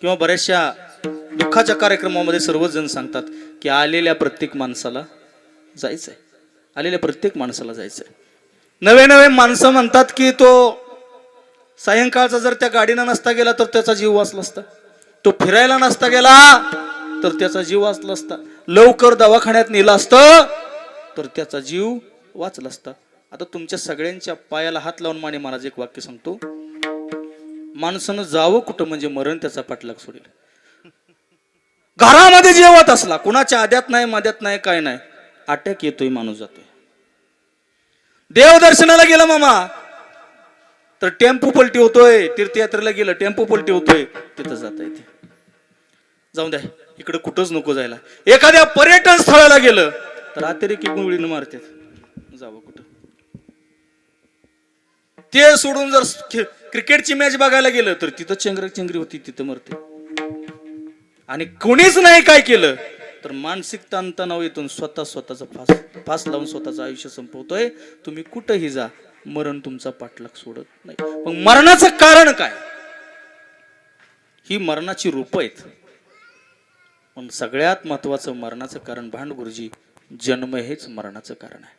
किंवा बऱ्याचशा दुःखाच्या कार्यक्रमामध्ये सर्वजण सांगतात की आलेल्या प्रत्येक माणसाला जायचंय, आलेल्या प्रत्येक माणसाला जायचंय. नवे नवे माणसं म्हणतात की तो सायंकाळचा जर त्या गाडीनं नसता गेला तर त्याचा जीव वाचला असता, तो फिरायला नसता गेला तर त्याचा जीव वाचला असता, लवकर दवाखान्यात नेला असतं तर त्याचा जीव वाचला असता. आता तुमच्या सगळ्यांच्या पायाला हात लावून माने महाराज एक वाक्य सांगतो, माणसानं जावं कुठं म्हणजे मरण त्याचा पाठलाग सोडेल. घरामध्ये जेवत असला, कुणाच्या आद्यात नाही माद्यात नाही काय नाही, अटॅक येतोय माणूस जातोय. देवदर्शनाला गेला मामा तर टेम्पो पलटी होतोय, तीर्थयात्रेला गेलं टेम्पो पलटी होतोय, तिथं जाता येते. जाऊन द्या, इकडे कुठंच नको जायला. एखाद्या पर्यटन स्थळाला गेलं तर अतिरेकी गुळीनं मारतात, जावं कुठं. ते सोडून जर क्रिकेटची मॅच बघायला गेलं तर तिथं चेंगरी होती, तिथं मरते. आणि कोणीच नाही काय केलं तर मानसिक ताणतणाव येतून स्वतःचा फास लावून स्वतःचं आयुष्य संपवतोय. तुम्ही कुठंही जा, मरण तुमचा पाठलाग सोडत नाही. मग मरणाचं कारण काय? ही मरणाची रूप आहेत. पण सगळ्यात महत्वाचं मरणाचं कारण भांड गुरुजी, जन्म हेच मरणाचं कारण आहे.